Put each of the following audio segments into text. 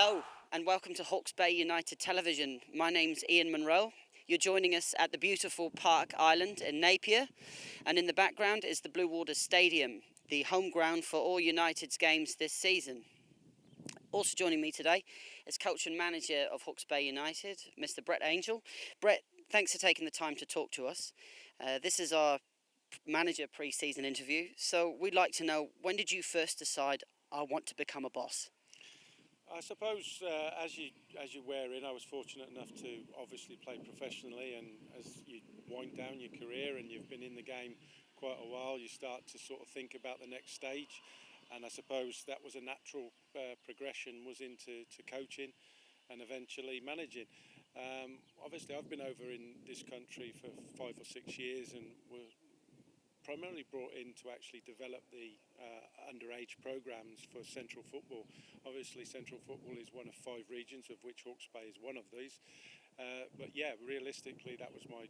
Hello and welcome to Hawke's Bay United Television. My name's Ian Munro. You're joining us at the beautiful Park Island in Napier, and in the background is the Blue Water Stadium, the home ground for all United's games this season. Also joining me today is coach and manager of Hawke's Bay United, Mr. Brett Angell. Brett, thanks for taking the time to talk to us. This is our manager pre-season interview, so we'd like to know, when did you first decide, I want to become a boss? I suppose as you wear in, I was fortunate enough to obviously play professionally, and as you wind down your career and you've been in the game quite a while, you start to sort of think about the next stage, and I suppose that was a natural progression, was into coaching and eventually managing. Obviously I've been over in this country for 5 or 6 years and were primarily brought in to actually develop the underage programs for Central Football. Obviously Central Football is one of 5 regions, of which Hawke's Bay is one of these. But yeah, realistically that was my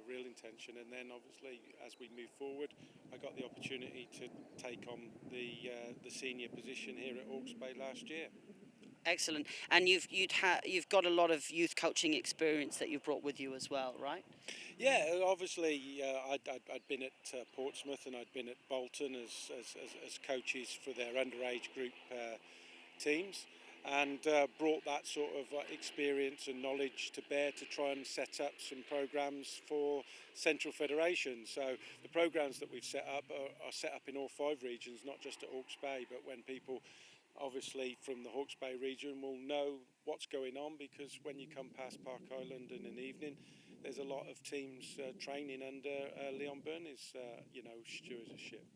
real intention, and then obviously as we move forward I got the opportunity to take on the senior position here at Hawke's Bay last year. Excellent. And you've got a lot of youth coaching experience that you've brought with you as well, right? Yeah, obviously I'd been at Portsmouth and I'd been at Bolton as coaches for their underage group teams, and brought that sort of experience and knowledge to bear to try and set up some programs for Central Federation. So the programs that we've set up are set up in all 5 regions, not just at Hawke's Bay, but when people obviously from the Hawke's Bay region will know what's going on, because when you come past Park Island in an evening, there's a lot of teams training under Leon Burney's stewardship.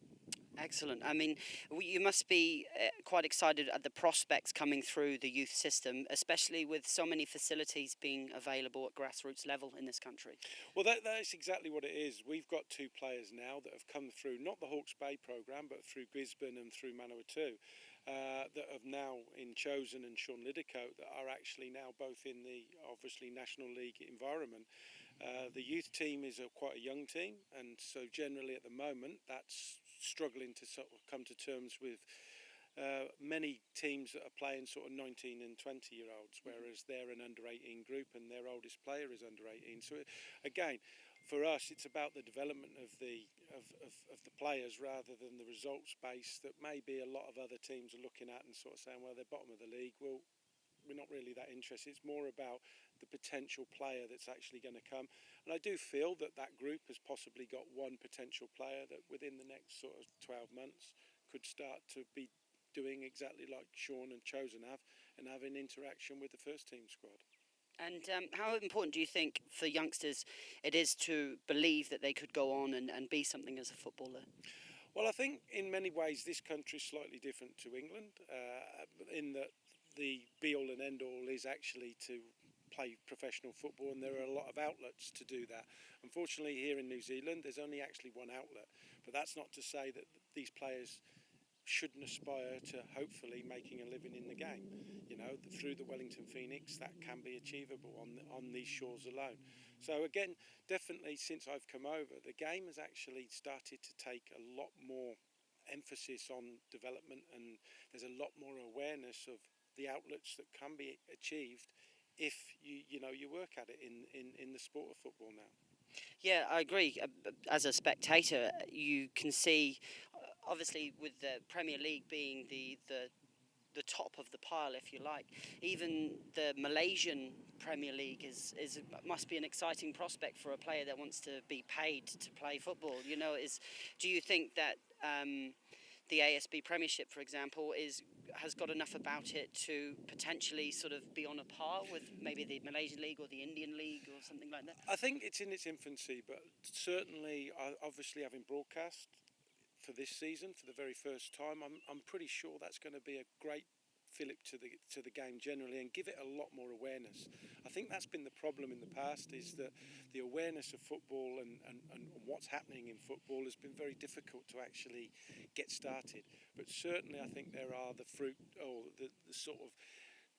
Excellent. I mean, you must be quite excited at the prospects coming through the youth system, especially with so many facilities being available at grassroots level in this country. Well, that's exactly what it is. We've got 2 players now that have come through, not the Hawke's Bay programme, but through Gisborne and through Manawatu, that have now in Chosen and Sean Lidicote, that are actually now both in the obviously National League environment. The youth team is quite a young team, and so generally at the moment that's struggling to sort of come to terms with many teams that are playing sort of 19 and 20 year olds, whereas they're an under 18 group and their oldest player is under 18. So again, for us it's about the development of the players rather than the results base that maybe a lot of other teams are looking at and sort of saying, well, they're bottom of the league. Well, we're not really that interested. It's more about the potential player that's actually going to come. And I do feel that that group has possibly got one potential player that within the next sort of 12 months could start to be doing exactly like Sean and Chosen have, and having interaction with the first team squad. And how important do you think for youngsters it is to believe that they could go on and be something as a footballer? Well, I think in many ways this country is slightly different to England, in that the be-all and end-all is actually to play professional football, and there are a lot of outlets to do that. Unfortunately, here in New Zealand, there's only actually one outlet. But that's not to say that these players shouldn't aspire to hopefully making a living in the game. You know, through the Wellington Phoenix, that can be achievable on these shores alone. So again, definitely since I've come over, the game has actually started to take a lot more emphasis on development, and there's a lot more awareness of the outlets that can be achieved if you work at it in the sport of football now. Yeah, I agree. As a spectator, you can see, obviously, with the Premier League being the top of the pile, if you like, even the Malaysian Premier League must be an exciting prospect for a player that wants to be paid to play football. You know, do you think that the ASB Premiership, for example, has got enough about it to potentially sort of be on a par with maybe the Malaysian League or the Indian League or something like that? I think it's in its infancy, but certainly, obviously having broadcast for this season for the very first time, I'm pretty sure that's going to be a great fillip to the game generally, and give it a lot more awareness. I think that's been the problem in the past, is that the awareness of football and what's happening in football has been very difficult to actually get started. But certainly I think there are the fruit, or the sort of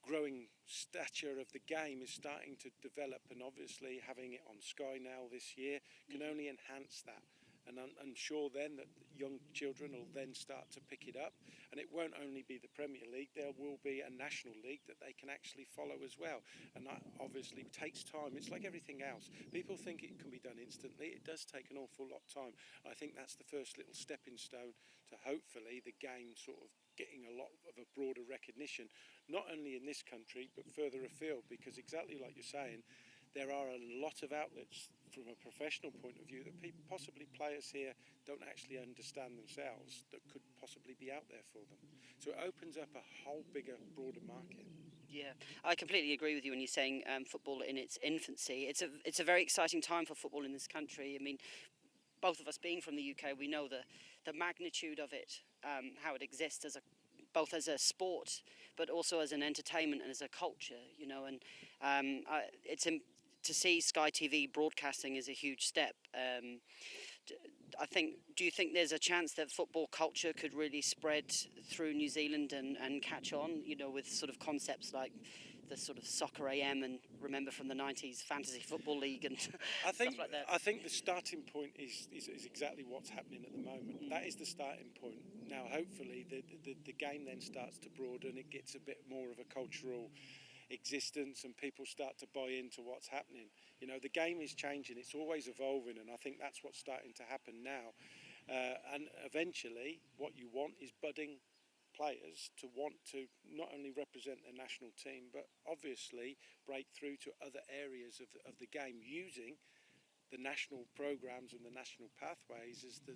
growing stature of the game is starting to develop, and obviously having it on Sky now this year can only enhance that. And I'm sure then that young children will then start to pick it up. And it won't only be the Premier League, there will be a national league that they can actually follow as well. And that obviously takes time. It's like everything else. People think it can be done instantly. It does take an awful lot of time. I think that's the first little stepping stone to hopefully the game sort of getting a lot of a broader recognition, not only in this country, but further afield, because exactly like you're saying, there are a lot of outlets from a professional point of view that possibly players here don't actually understand themselves that could possibly be out there for them. So it opens up a whole bigger, broader market. Yeah, I completely agree with you when you're saying football in its infancy. It's a very exciting time for football in this country. I mean, both of us being from the UK, we know the magnitude of it, how it exists both as a sport, but also as an entertainment and as a culture, you know. And to see Sky TV broadcasting is a huge step. Do you think there's a chance that football culture could really spread through New Zealand and catch on, you know, with sort of concepts like the sort of Soccer AM and remember from the 90s Fantasy Football League and stuff like that? I think the starting point is exactly what's happening at the moment. That is the starting point. Now, hopefully, the game then starts to broaden. It gets a bit more of a cultural existence and people start to buy into what's happening. You know, the game is changing. It's always evolving, and I think that's what's starting to happen now. And eventually, what you want is budding players to want to not only represent their national team, but obviously break through to other areas of the game using the national programs and the national pathways as the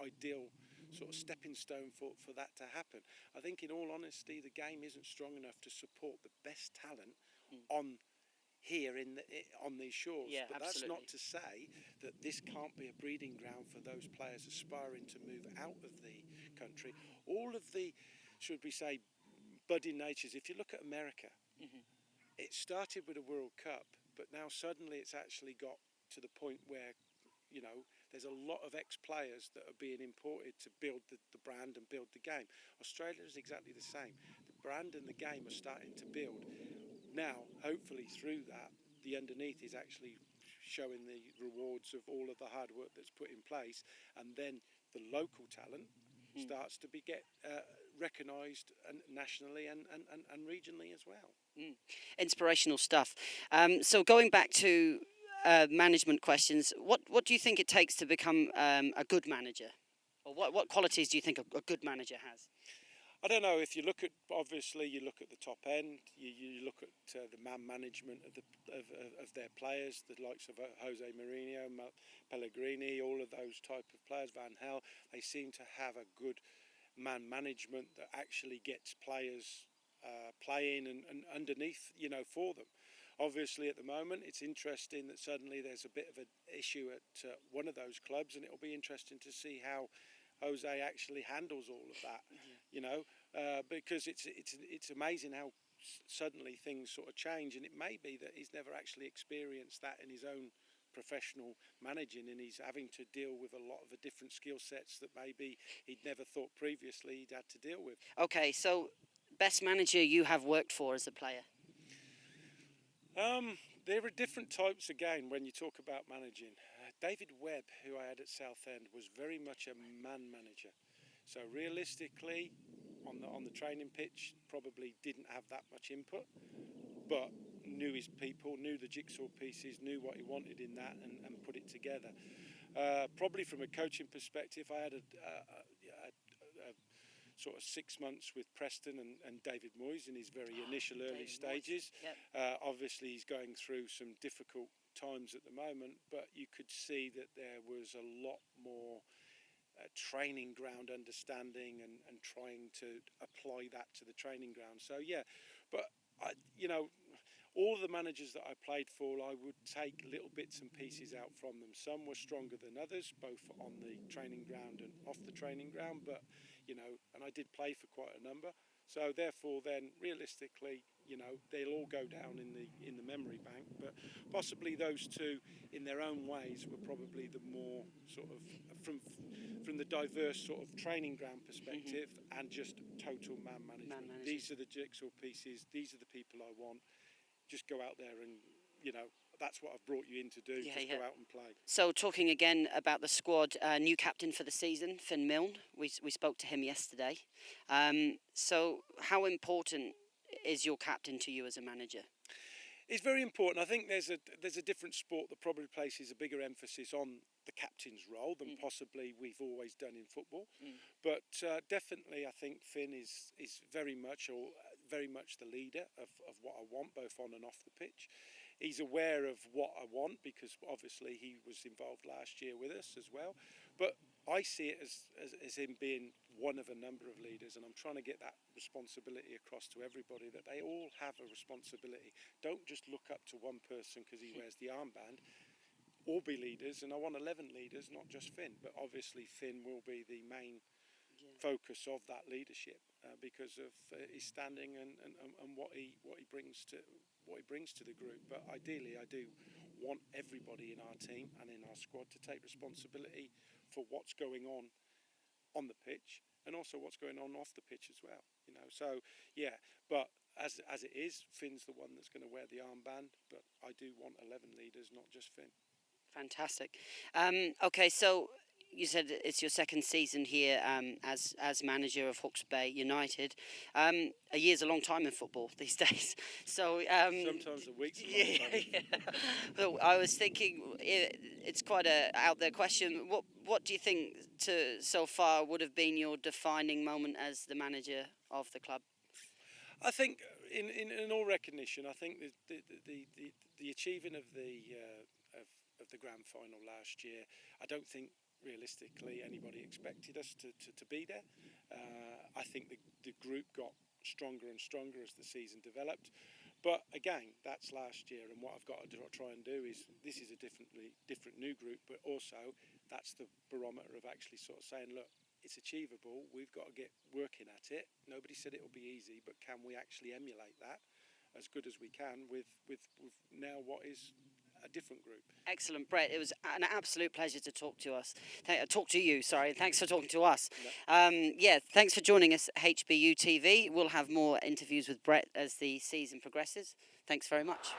ideal sort of stepping stone for that to happen. I think, in all honesty, the game isn't strong enough to support the best talent on these shores. Yeah, but absolutely. That's not to say that this can't be a breeding ground for those players aspiring to move out of the country. All of the, should we say, budding natures. If you look at America, it started with a World Cup, but now suddenly it's actually got to the point where, you know, there's a lot of ex-players that are being imported to build the brand and build the game. Australia is exactly the same. The brand and the game are starting to build. Now, hopefully through that, the underneath is actually showing the rewards of all of the hard work that's put in place, and then the local talent starts to get recognised nationally and regionally as well. Inspirational stuff. So going back to management questions, what do you think it takes to become a good manager? Or what qualities do you think a good manager has? I don't know. If you look at, obviously, you look at the top end. You look at the man management of their players, the likes of Jose Mourinho, Pellegrini, all of those type of players, Van Gaal. They seem to have a good man management that actually gets players playing and underneath, you know, for them. Obviously, at the moment, it's interesting that suddenly there's a bit of an issue at one of those clubs, and it'll be interesting to see how Jose actually handles all of that. You know, because it's amazing how suddenly things sort of change, and it may be that he's never actually experienced that in his own professional managing, and he's having to deal with a lot of the different skill sets that maybe he'd never thought previously he'd had to deal with. Okay, so best manager you have worked for as a player? There are different types again when you talk about managing. David Webb, who I had at Southend, was very much a man manager. So realistically, on the training pitch, probably didn't have that much input, but knew his people, knew the jigsaw pieces, knew what he wanted in that, and put it together. Probably from a coaching perspective, I had a sort of 6 months with Preston and David Moyes in his very initial early stages. Yep. Obviously, he's going through some difficult times at the moment, but you could see that there was a lot more training ground understanding and trying to apply that to the training ground. So yeah, but all the managers that I played for, I would take little bits and pieces out from them. Some were stronger than others, both on the training ground and off the training ground, but and I did play for quite a number. So therefore then realistically, they'll all go down in the memory bank, but possibly those two in their own ways were probably the more sort of from the diverse sort of training ground perspective and just total man management. These are the jigsaw pieces, these are the people I want. Just go out there and that's what I've brought you in to do. Yeah, Just yeah. go out and play. So talking again about the squad, new captain for the season, Finn Milne. We spoke to him yesterday. So how important is your captain to you as a manager? It's very important. I think there's a different sport that probably places a bigger emphasis on the captain's role than possibly we've always done in football. But definitely, I think Finn is very much the leader of what I want, both on and off the pitch. He's aware of what I want because obviously he was involved last year with us as well. But I see it as him being one of a number of leaders, and I'm trying to get that responsibility across to everybody, that they all have a responsibility. Don't just look up to one person because he wears the armband. All be leaders, and I want 11 leaders, not just Finn. But obviously Finn will be the main focus of that leadership because of his standing and what he brings to the group. But ideally, I do want everybody in our team and in our squad to take responsibility for what's going on the pitch and also what's going on off the pitch as well. You know, so yeah. But as it is, Finn's the one that's going to wear the armband. But I do want 11 leaders, not just Finn. Fantastic. Okay, so you said it's your second season here as manager of Hawke's Bay United. A year's a long time in football these days. So Sometimes a week's a long time. yeah. So I was thinking it's quite a out there question. What do you think so far would have been your defining moment as the manager of the club? I think, in all recognition, I think the achieving of the grand final last year, I don't think realistically anybody expected us to be there. I think the group got stronger and stronger as the season developed. But again, that's last year, and what I've got to try and do is, this is a different new group, but also that's the barometer of actually sort of saying, look, it's achievable. We've got to get working at it. Nobody said it will be easy, but can we actually emulate that as good as we can with now what is a different group? Excellent, Brett. It was an absolute pleasure to talk to you. Sorry, thanks for talking to us. Yeah, thanks for joining us, HBU TV. We'll have more interviews with Brett as the season progresses. Thanks very much.